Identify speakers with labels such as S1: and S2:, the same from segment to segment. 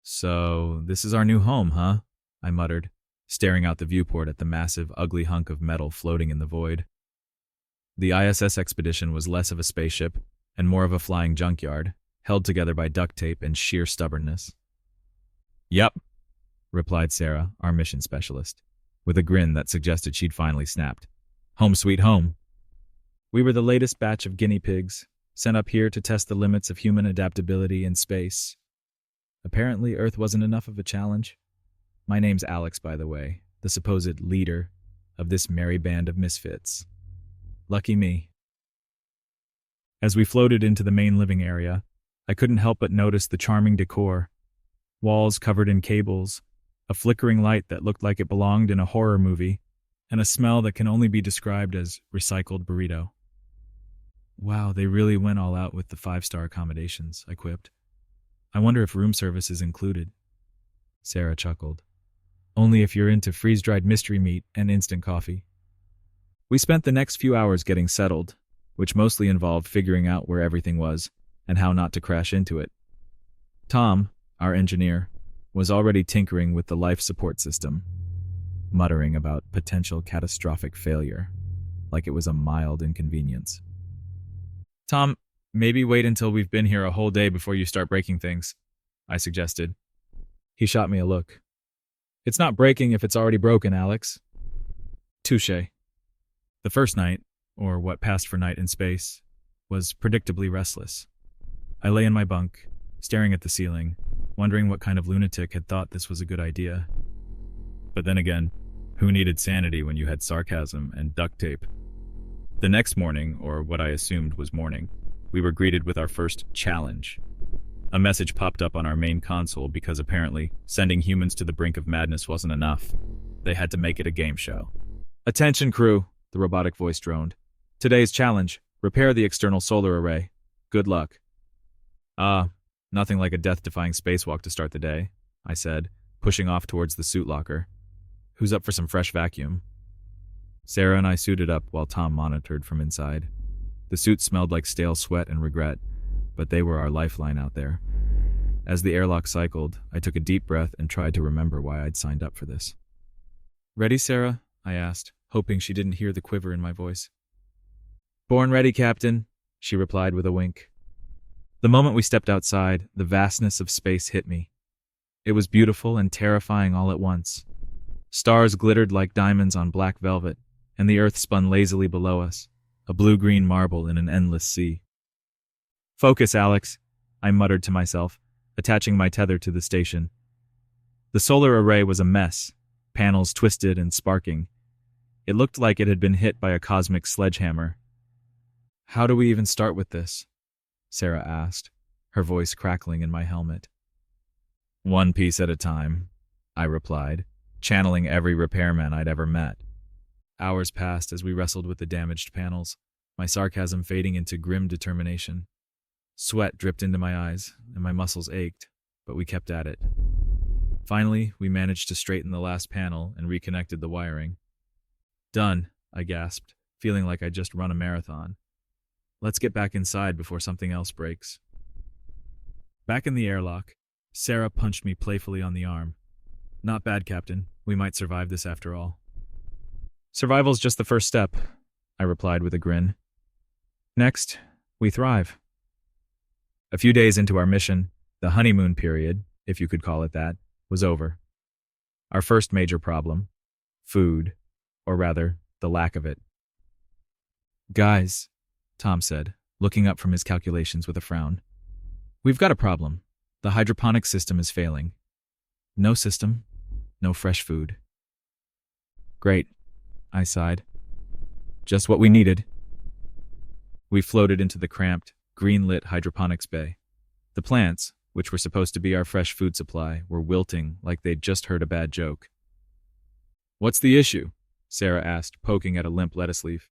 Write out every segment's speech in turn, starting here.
S1: So, this is our new home, huh? I muttered, staring out the viewport at the massive, ugly hunk of metal floating in the void. The ISS-Expedition was less of a spaceship and more of a flying junkyard, held together by duct tape and sheer stubbornness. Yep, replied Sarah, our mission specialist, with a grin that suggested she'd finally snapped. Home sweet home. We were the latest batch of guinea pigs, sent up here to test the limits of human adaptability in space. Apparently, Earth wasn't enough of a challenge. My name's Alex, by the way, the supposed leader of this merry band of misfits. Lucky me. As we floated into the main living area, I couldn't help but notice the charming decor. Walls covered in cables, a flickering light that looked like it belonged in a horror movie, and a smell that can only be described as recycled burrito. Wow, they really went all out with the 5-star accommodations, I quipped. I wonder if room service is included. Sarah chuckled. Only if you're into freeze-dried mystery meat and instant coffee. We spent the next few hours getting settled, which mostly involved figuring out where everything was and how not to crash into it. Tom, our engineer, was already tinkering with the life support system, muttering about potential catastrophic failure, like it was a mild inconvenience. Tom, maybe wait until we've been here a whole day before you start breaking things, I suggested. He shot me a look. It's not breaking if it's already broken, Alex. Touché. The first night, or what passed for night in space, was predictably restless. I lay in my bunk, staring at the ceiling, wondering what kind of lunatic had thought this was a good idea. But then again, who needed sanity when you had sarcasm and duct tape? The next morning, or what I assumed was morning, we were greeted with our first challenge. A message popped up on our main console because apparently sending humans to the brink of madness wasn't enough. They had to make it a game show. Attention crew, the robotic voice droned. Today's challenge, repair the external solar array. Good luck. Nothing like a death-defying spacewalk to start the day, I said, pushing off towards the suit locker. Who's up for some fresh vacuum? Sarah and I suited up while Tom monitored from inside. The suit smelled like stale sweat and regret, but they were our lifeline out there. As the airlock cycled, I took a deep breath and tried to remember why I'd signed up for this. Ready, Sarah? I asked, hoping she didn't hear the quiver in my voice. Born ready, Captain, she replied with a wink. The moment we stepped outside, the vastness of space hit me. It was beautiful and terrifying all at once. Stars glittered like diamonds on black velvet, and the earth spun lazily below us, a blue-green marble in an endless sea. Focus, Alex, I muttered to myself, attaching my tether to the station. The solar array was a mess, panels twisted and sparking. It looked like it had been hit by a cosmic sledgehammer. How do we even start with this? Sarah asked, her voice crackling in my helmet. One piece at a time, I replied, channeling every repairman I'd ever met. Hours passed as we wrestled with the damaged panels, my sarcasm fading into grim determination. Sweat dripped into my eyes, and my muscles ached, but we kept at it. Finally, we managed to straighten the last panel and reconnected the wiring. Done, I gasped, feeling like I'd just run a marathon. Let's get back inside before something else breaks. Back in the airlock, Sarah punched me playfully on the arm. Not bad, Captain. We might survive this after all. Survival's just the first step, I replied with a grin. Next, we thrive. A few days into our mission, the honeymoon period, if you could call it that, was over. Our first major problem, food, or rather, the lack of it. Guys, Tom said, looking up from his calculations with a frown. We've got a problem. The hydroponics system is failing. No system, no fresh food. Great, I sighed. Just what we needed. We floated into the cramped, green-lit hydroponics bay. The plants, which were supposed to be our fresh food supply, were wilting like they'd just heard a bad joke. What's the issue? Sarah asked, poking at a limp lettuce leaf.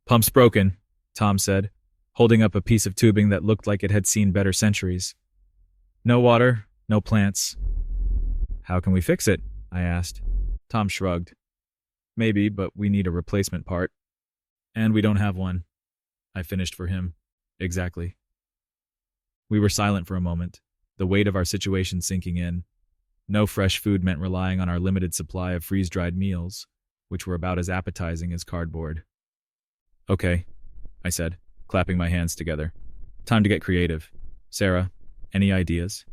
S1: Pump's broken, Tom said, holding up a piece of tubing that looked like it had seen better centuries. No water, no plants. How can we fix it? I asked. Tom shrugged. Maybe, but we need a replacement part. And we don't have one. I finished for him. Exactly. We were silent for a moment, the weight of our situation sinking in. No fresh food meant relying on our limited supply of freeze-dried meals, which were about as appetizing as cardboard. Okay, I said, clapping my hands together. Time to get creative. Sarah, any ideas?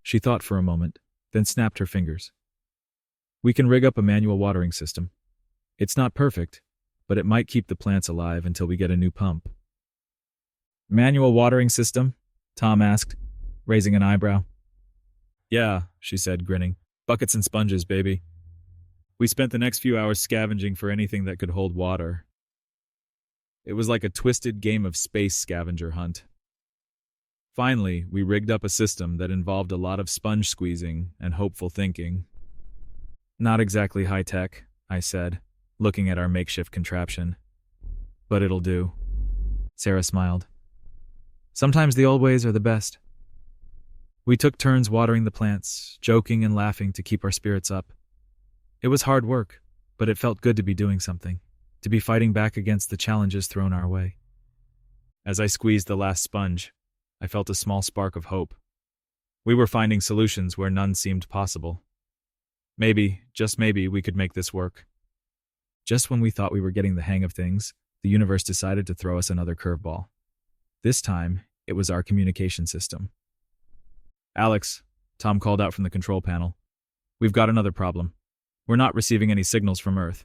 S1: She thought for a moment, then snapped her fingers. We can rig up a manual watering system. It's not perfect, but it might keep the plants alive until we get a new pump. Manual watering system? Tom asked, raising an eyebrow. Yeah, she said, grinning. Buckets and sponges, baby. We spent the next few hours scavenging for anything that could hold water. It was like a twisted game of space scavenger hunt. Finally, we rigged up a system that involved a lot of sponge squeezing and hopeful thinking. Not exactly high-tech, I said, looking at our makeshift contraption. But it'll do. Sarah smiled. Sometimes the old ways are the best. We took turns watering the plants, joking and laughing to keep our spirits up. It was hard work, but it felt good to be doing something, to be fighting back against the challenges thrown our way. As I squeezed the last sponge, I felt a small spark of hope. We were finding solutions where none seemed possible. Maybe, just maybe, we could make this work. Just when we thought we were getting the hang of things, the universe decided to throw us another curveball. This time, it was our communication system. Alex, Tom called out from the control panel. We've got another problem. We're not receiving any signals from Earth.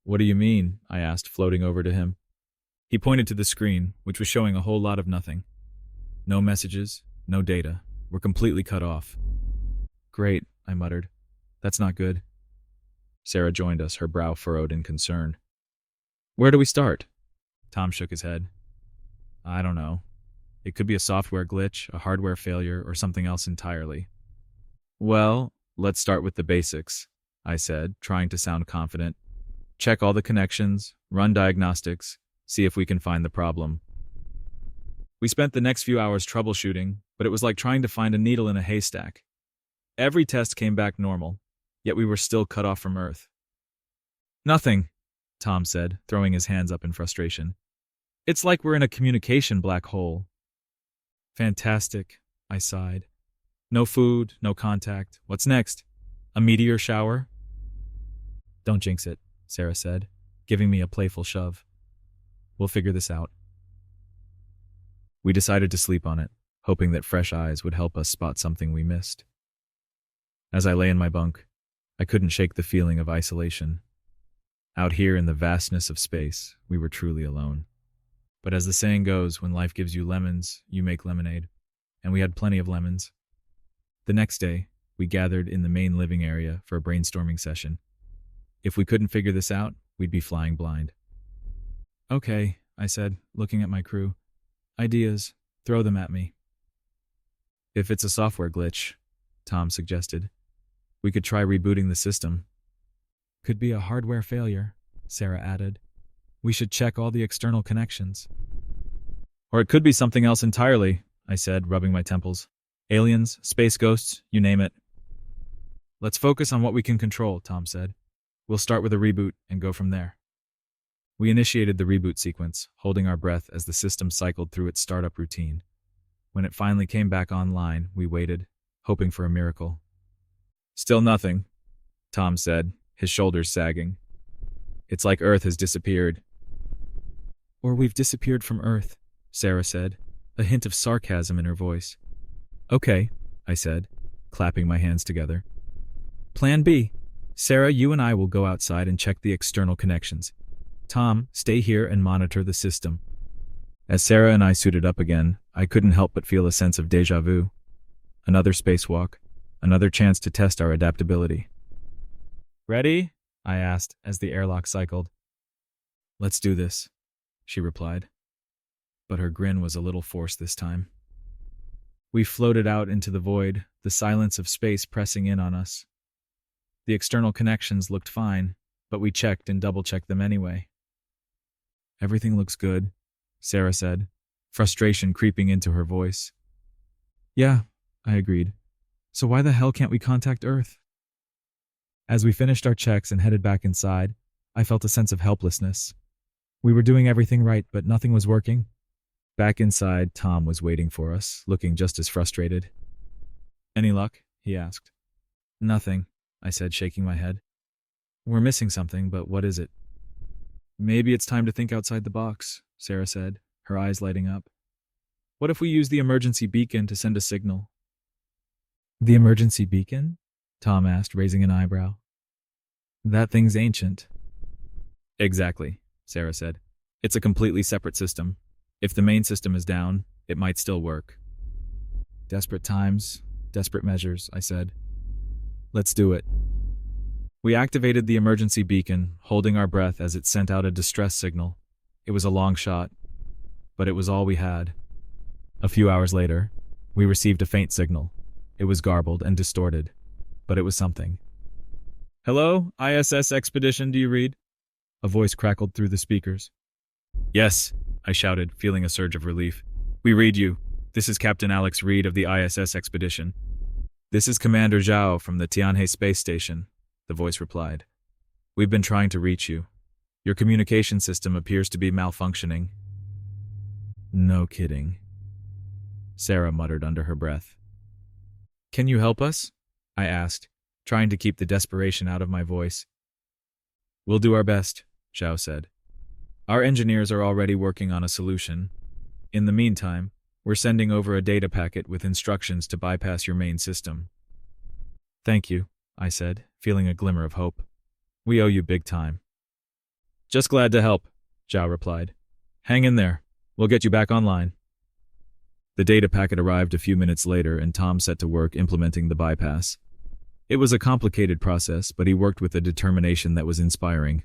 S1: What do you mean? I asked, floating over to him. He pointed to the screen, which was showing a whole lot of nothing. No messages, no data. We're completely cut off. Great, I muttered. That's not good. Sarah joined us, her brow furrowed in concern. Where do we start? Tom shook his head. I don't know. It could be a software glitch, a hardware failure, or something else entirely. Well, let's start with the basics, I said, trying to sound confident. Check all the connections, run diagnostics, see if we can find the problem. We spent the next few hours troubleshooting, but it was like trying to find a needle in a haystack. Every test came back normal, yet we were still cut off from Earth. Nothing, Tom said, throwing his hands up in frustration. It's like we're in a communication black hole. Fantastic, I sighed. No food, no contact. What's next? A meteor shower? Don't jinx it, Sarah said, giving me a playful shove. We'll figure this out. We decided to sleep on it, hoping that fresh eyes would help us spot something we missed. As I lay in my bunk, I couldn't shake the feeling of isolation. Out here in the vastness of space, we were truly alone. But as the saying goes, when life gives you lemons, you make lemonade. And we had plenty of lemons. The next day, we gathered in the main living area for a brainstorming session. If we couldn't figure this out, we'd be flying blind. Okay, I said, looking at my crew. Ideas, throw them at me. If it's a software glitch, Tom suggested, we could try rebooting the system. Could be a hardware failure, Sarah added. We should check all the external connections. Or it could be something else entirely, I said, rubbing my temples. Aliens, space ghosts, you name it. Let's focus on what we can control, Tom said. We'll start with a reboot and go from there. We initiated the reboot sequence, holding our breath as the system cycled through its startup routine. When it finally came back online, we waited, hoping for a miracle. Still nothing, Tom said, his shoulders sagging. It's like Earth has disappeared. Or we've disappeared from Earth, Sarah said, a hint of sarcasm in her voice. Okay, I said, clapping my hands together. Plan B. Sarah, you and I will go outside and check the external connections. Tom, stay here and monitor the system. As Sarah and I suited up again, I couldn't help but feel a sense of déjà vu. Another spacewalk, another chance to test our adaptability. Ready? I asked as the airlock cycled. Let's do this, she replied. But her grin was a little forced this time. We floated out into the void, the silence of space pressing in on us. The external connections looked fine, but we checked and double-checked them anyway. Everything looks good, Sarah said, frustration creeping into her voice. Yeah, I agreed. So why the hell can't we contact Earth? As we finished our checks and headed back inside, I felt a sense of helplessness. We were doing everything right, but nothing was working. Back inside, Tom was waiting for us, looking just as frustrated. "Any luck?" he asked. "Nothing," I said, shaking my head. "We're missing something, but what is it?" "Maybe it's time to think outside the box," Sarah said, her eyes lighting up. "What if we use the emergency beacon to send a signal?" "The emergency beacon?" Tom asked, raising an eyebrow. "That thing's ancient." "Exactly," Sarah said. "It's a completely separate system. If the main system is down, it might still work." "Desperate times, desperate measures," I said. "Let's do it." We activated the emergency beacon, holding our breath as it sent out a distress signal. It was a long shot, but it was all we had. A few hours later, we received a faint signal. It was garbled and distorted, but it was something. "Hello, ISS-Expedition, do you read?" A voice crackled through the speakers. "Yes," I shouted, feeling a surge of relief. "We read you. This is Captain Alex Reid of the ISS-Expedition." "This is Commander Zhao from the Tianhe space station," the voice replied. "We've been trying to reach you. Your communication system appears to be malfunctioning." "No kidding," Sarah muttered under her breath. "Can you help us?" I asked, trying to keep the desperation out of my voice. "We'll do our best," Zhao said. "Our engineers are already working on a solution. In the meantime, we're sending over a data packet with instructions to bypass your main system." "Thank you," I said, feeling a glimmer of hope. "We owe you big time." "Just glad to help," Zhao replied. "Hang in there. We'll get you back online." The data packet arrived a few minutes later, and Tom set to work implementing the bypass. It was a complicated process, but he worked with a determination that was inspiring.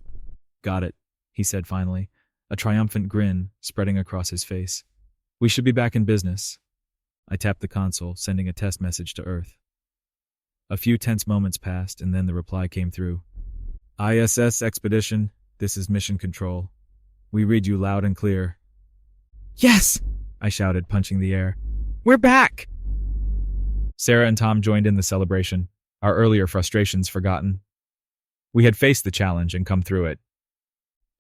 S1: "Got it," he said finally, a triumphant grin spreading across his face. "We should be back in business." I tapped the console, sending a test message to Earth. A few tense moments passed, and then the reply came through. "ISS-Expedition, this is Mission Control. We read you loud and clear." "Yes!" I shouted, punching the air. "We're back!" Sarah and Tom joined in the celebration, our earlier frustrations forgotten. We had faced the challenge and come through it.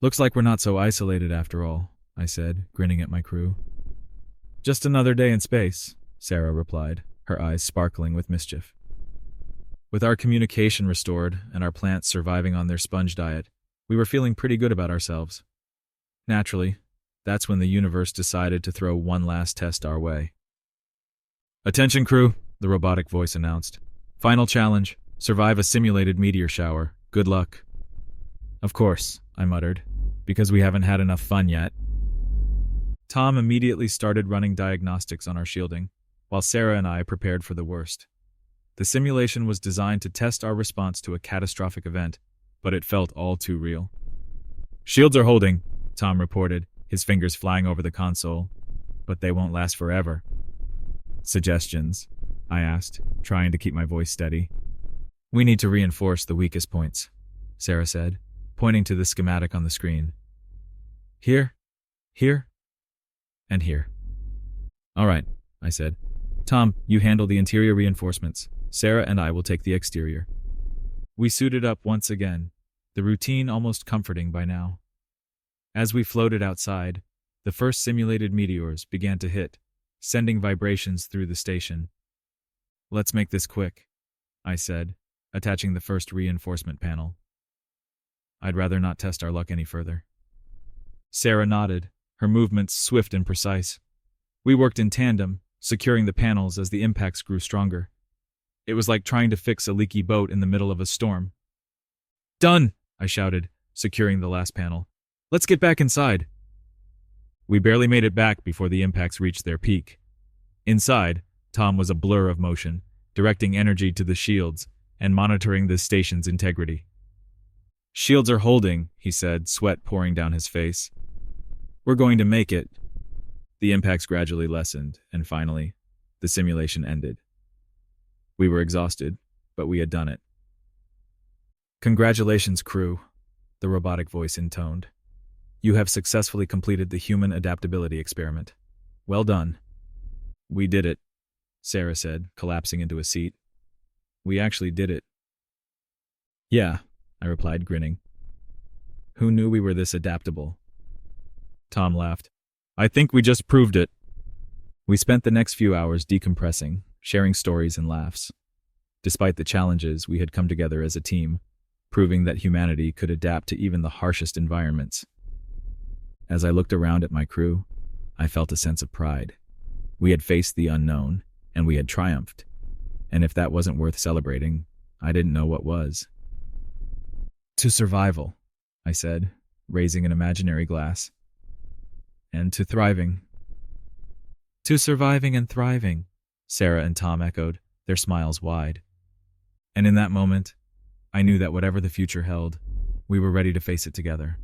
S1: "Looks like we're not so isolated after all," I said, grinning at my crew. "Just another day in space," Sarah replied, her eyes sparkling with mischief. With our communication restored and our plants surviving on their sponge diet, we were feeling pretty good about ourselves. Naturally, that's when the universe decided to throw one last test our way. "Attention crew," the robotic voice announced. "Final challenge, survive a simulated meteor shower. Good luck." "Of course," I muttered, "because we haven't had enough fun yet." Tom immediately started running diagnostics on our shielding, while Sarah and I prepared for the worst. The simulation was designed to test our response to a catastrophic event, but it felt all too real. "Shields are holding," Tom reported, his fingers flying over the console. "But they won't last forever." "Suggestions?" I asked, trying to keep my voice steady. "We need to reinforce the weakest points," Sarah said, pointing to the schematic on the screen. "Here, here, and here." "All right," I said. "Tom, you handle the interior reinforcements. Sarah and I will take the exterior." We suited up once again, the routine almost comforting by now. As we floated outside, the first simulated meteors began to hit, sending vibrations through the station. "Let's make this quick," I said, attaching the first reinforcement panel. "I'd rather not test our luck any further." Sarah nodded, her movements swift and precise. We worked in tandem, securing the panels as the impacts grew stronger. It was like trying to fix a leaky boat in the middle of a storm. "Done!" I shouted, securing the last panel. "Let's get back inside." We barely made it back before the impacts reached their peak. Inside, Tom was a blur of motion, directing energy to the shields and monitoring the station's integrity. "Shields are holding," he said, sweat pouring down his face. "We're going to make it." The impacts gradually lessened, and finally, the simulation ended. We were exhausted, but we had done it. "Congratulations, crew," the robotic voice intoned. "You have successfully completed the human adaptability experiment. Well done." "We did it," Sarah said, collapsing into a seat. "We actually did it." "Yeah," I replied, grinning. "Who knew we were this adaptable?" Tom laughed. I think we just proved it. We spent the next few hours decompressing, sharing stories and laughs. Despite the challenges, we had come together as a team, proving that humanity could adapt to even the harshest environments. As I looked around at my crew, I felt a sense of pride. We had faced the unknown, and we had triumphed. And if that wasn't worth celebrating, I didn't know what was. To survival, I said, raising an imaginary glass. And to thriving. To surviving and thriving, Sarah and Tom echoed, their smiles wide. And in that moment, I knew that whatever the future held, we were ready to face it together.